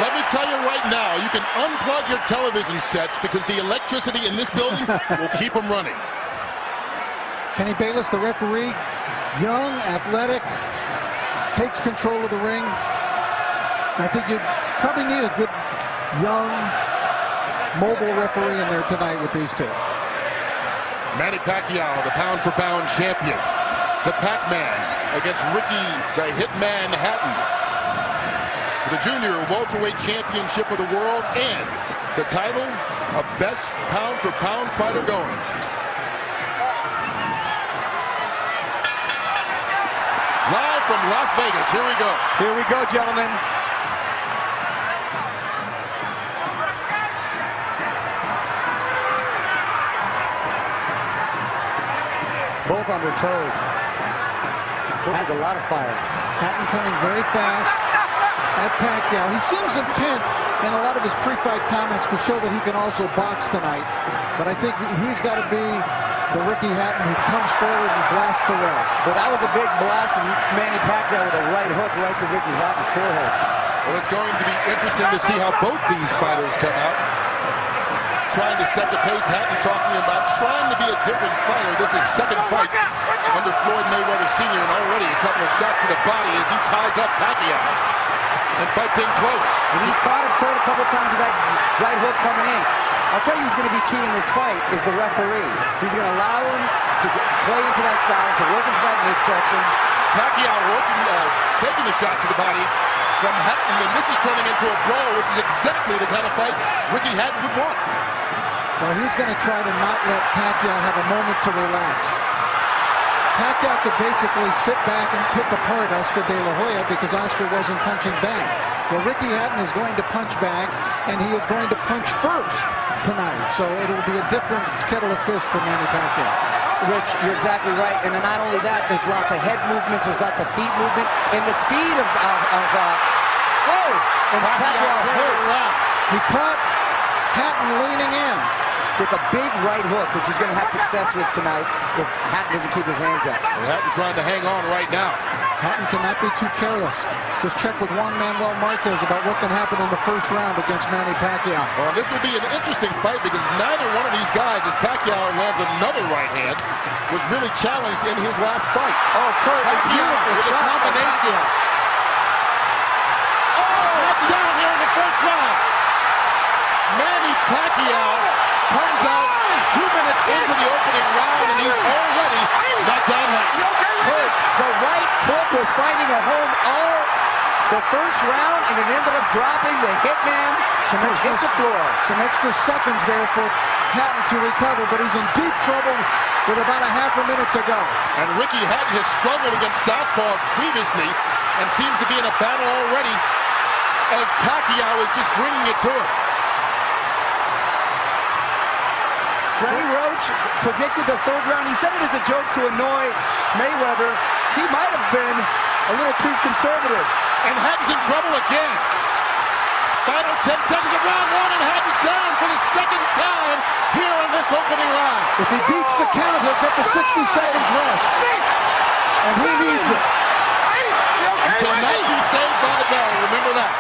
Let me tell you right now, you can unplug your television sets because the electricity in this building will keep them running. Kenny Bayless, the referee, young, athletic, takes control of the ring. I think you probably need a good, young, mobile referee in there tonight with these two. Manny Pacquiao, the pound-for-pound champion. The Pac-Man against Ricky, the Hitman Hatton. The junior welterweight championship of the world and the title of best pound-for-pound fighter going. Live from Las Vegas, here we go. Here we go, gentlemen. Both on their toes. Looks like a lot of fire. Hatton coming very fast at Pacquiao. He seems intent in a lot of his pre-fight comments to show that he can also box tonight. But I think he's got to be the Ricky Hatton who comes forward and blasts away. But that was a big blast from Manny Pacquiao with a right hook right to Ricky Hatton's forehead. Well, it's going to be interesting to see how both these fighters come out. Trying to set the pace. Hatton talking about trying to be a different fighter. This is second fight under Floyd Mayweather Sr. and already a couple of shots to the body as he ties up Pacquiao and fights in close. And he's caught him a couple of times with that right hook coming in. I'll tell you who's going to be key in this fight is the referee. He's going to allow him to play into that style, to work into that midsection. Pacquiao taking the shots to the body from Hatton, and this is turning into a brawl, which is exactly the kind of fight Ricky Hatton would want. Well, he's going to try to not let Pacquiao have a moment to relax. Pacquiao could basically sit back and pick apart Oscar De La Hoya because Oscar wasn't punching back. Well, Ricky Hatton is going to punch back, and he is going to punch first tonight. So it'll be a different kettle of fish for Manny Pacquiao. Rich, you're exactly right. And not only that, there's lots of head movements, there's lots of feet movement, and the speed of Pacquiao hurt. He caught Hatton leaning in with a big right hook, which he's going to have success with tonight if Hatton doesn't keep his hands up. Well, Hatton trying to hang on right now. Hatton cannot be too careless. Just check with Juan Manuel Marquez about what can happen in the first round against Manny Pacquiao. Well, this will be an interesting fight because neither one of these guys, as Pacquiao lands another right hand, was really challenged in his last fight. Oh, Kurt, Pacquiao with the combinations. Oh, down here in the first round. Manny Pacquiao comes out 2 minutes into the opening round, and he's already knocked down Hatton. Kurt, the right hook was fighting at home all the first round, and it ended up dropping the Hitman hit the floor. Some extra seconds there for Hatton to recover, but he's in deep trouble with about a half a minute to go. And Ricky Hatton has struggled against southpaws previously and seems to be in a battle already as Pacquiao is just bringing it to him. Freddie Roach predicted the third round. He said it as a joke to annoy Mayweather. He might have been a little too conservative. And Hatton's in trouble again. Final 10 seconds of round one, and Hatton's down for the second time here in this opening round. If he beats the count, he'll get the 60 seconds rest. And he needs it. He cannot be saved by the bell, remember that.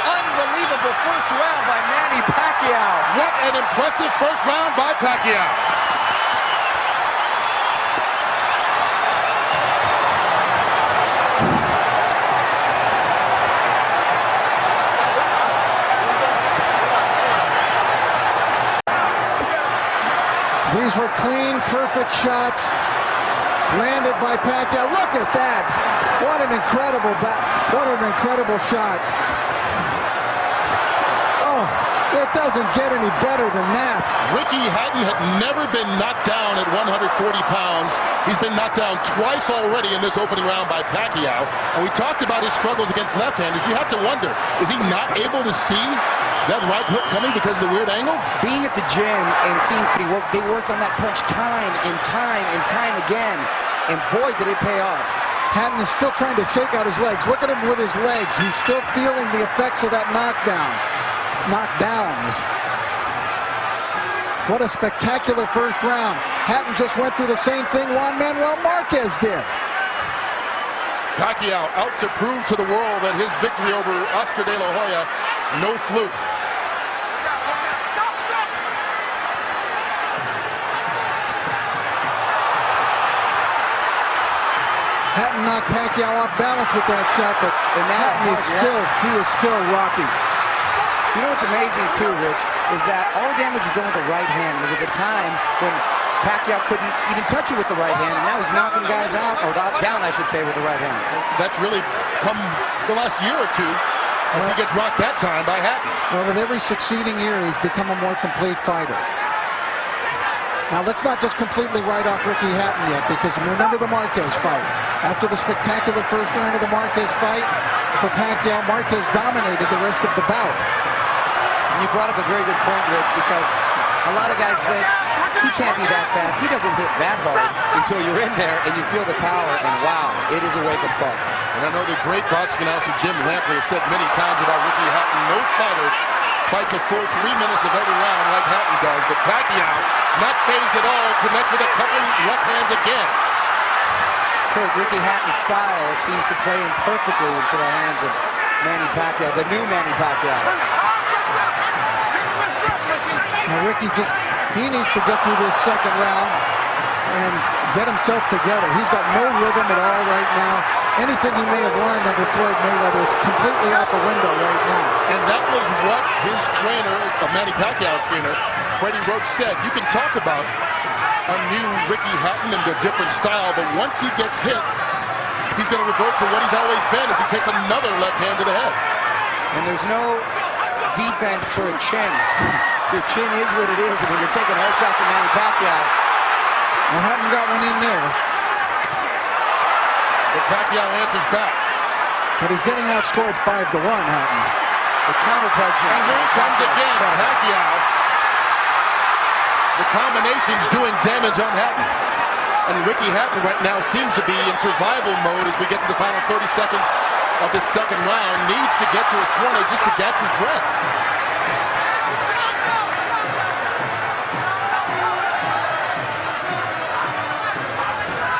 Unbelievable first round by Manny Pacquiao. What an impressive first round by Pacquiao. These were clean, perfect shots landed by Pacquiao. Look at that! What an incredible shot! Oh, it doesn't get any better than that. Ricky Hatton had never been knocked down at 140 pounds. He's been knocked down twice already in this opening round by Pacquiao. And we talked about his struggles against left-handers. You have to wonder, is he not able to see that right hook coming because of the weird angle? Being at the gym and seeing they worked on that punch time and time again. And boy, did it pay off. Hatton is still trying to shake out his legs. Look at him with his legs. He's still feeling the effects of that knockdowns. What a spectacular first round. Hatton just went through the same thing Juan Manuel Marquez did. Pacquiao out to prove to the world that his victory over Oscar De La Hoya, no fluke. Hatton knocked Pacquiao off balance with that shot, but Hatton is still rocky. You know what's amazing too, Rich, is that all the damage was done with the right hand. There was a time when Pacquiao couldn't even touch it with the right hand, and now he's knocking guys out, or down, I should say, with the right hand. That's really come the last year or two as he gets rocked that time by Hatton. Well, with every succeeding year, he's become a more complete fighter. Now, let's not just completely write off Ricky Hatton yet, because remember the Marquez fight. After the spectacular first round of the Marquez fight, for Pacquiao, Marquez dominated the rest of the bout. And you brought up a very good point, Rich, because a lot of guys think he can't be that fast. He doesn't hit that hard until you're in there and you feel the power, and wow, it is a wake-up call. And I know the great boxing announcer Jim Lampley has said many times about Ricky Hatton, no fighter fights a full 3 minutes of every round like Hatton does. But Pacquiao, not phased at all, connects with a couple left hands again. Kurt, Ricky Hatton's style seems to play in perfectly into the hands of Manny Pacquiao, the new Manny Pacquiao. Now Ricky he needs to get through this second round and get himself together. He's got no rhythm at all right now. Anything he may have learned under Floyd Mayweather is completely out the window right now. And that was what his trainer, Manny Pacquiao's trainer, Freddie Roach, said. You can talk about a new Ricky Hatton and a different style, but once he gets hit, he's going to revert to what he's always been as he takes another left hand to the head. And there's no defense for a chin. Your chin is what it is, and when you're taking hard shots from Manny Pacquiao. Well, Hatton got one in there. But Pacquiao answers back. But he's getting outscored 5-1, Hatton. The counterpunch. And here he comes again, Pacquiao. The combination's doing damage on Hatton. And Ricky Hatton right now seems to be in survival mode as we get to the final 30 seconds of this second round. Needs to get to his corner just to catch his breath.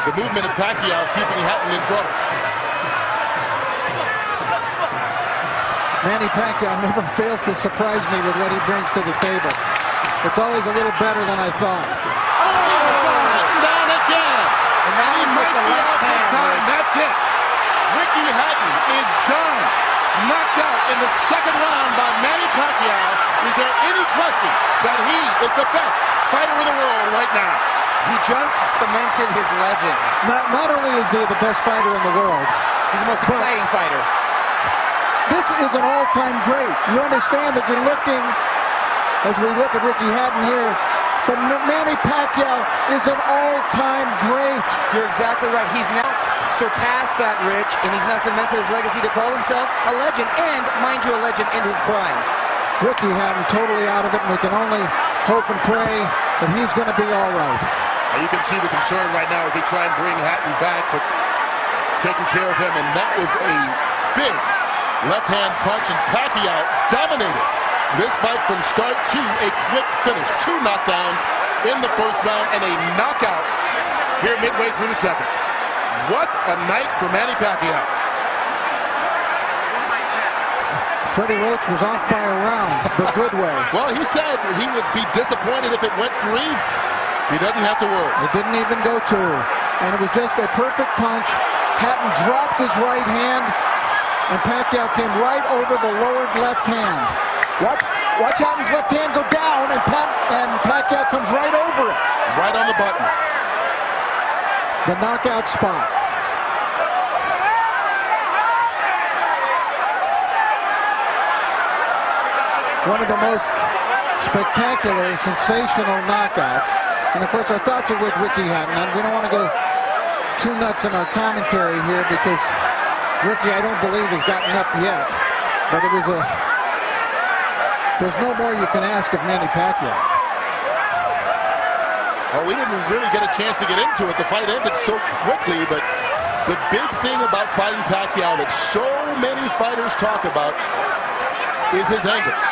The movement of Pacquiao keeping Hatton in trouble. Manny Pacquiao never fails to surprise me with what he brings to the table. It's always a little better than I thought. Hatton down again. And that He was might with the be left out this hand, time. Rich. That's it. Ricky Hatton is done. Knocked out in the second round by Manny Pacquiao. Is there any question that he is the best fighter in the world right now? He just cemented his legend. Not only is he the best fighter in the world, He's the most exciting fighter. this is an all-time great. You understand that you're looking, as we look at Ricky Hatton here, but Manny Pacquiao is an all-time great. You're exactly right. He's now surpassed that, Rich, and he's now cemented his legacy to call himself a legend, and, mind you, a legend in his prime. Ricky Hatton totally out of it, and we can only hope and pray that he's going to be all right. You can see the concern right now as they try and bring Hatton back, but taking care of him, and that was a big left-hand punch, and Pacquiao dominated this fight from start to a quick finish. 2 knockdowns in the first round and a knockout here midway through the second. What a night for Manny Pacquiao. Freddie Roach was off by a round the good way. Well, he said he would be disappointed if it went 3. He doesn't have to worry. It didn't even go 2. And it was just a perfect punch. Hatton dropped his right hand, and Pacquiao came right over the lowered left hand. Watch Hatton's left hand go down, and Pacquiao comes right over it. Right on the button. The knockout spot. One of the most spectacular, sensational knockouts. And of course, our thoughts are with Ricky Hatton. And we don't want to go too nuts in our commentary here because Ricky, I don't believe, has gotten up yet. But it was there's no more you can ask of Manny Pacquiao. Well, we didn't really get a chance to get into it. The fight ended so quickly, but the big thing about fighting Pacquiao that so many fighters talk about is his angles.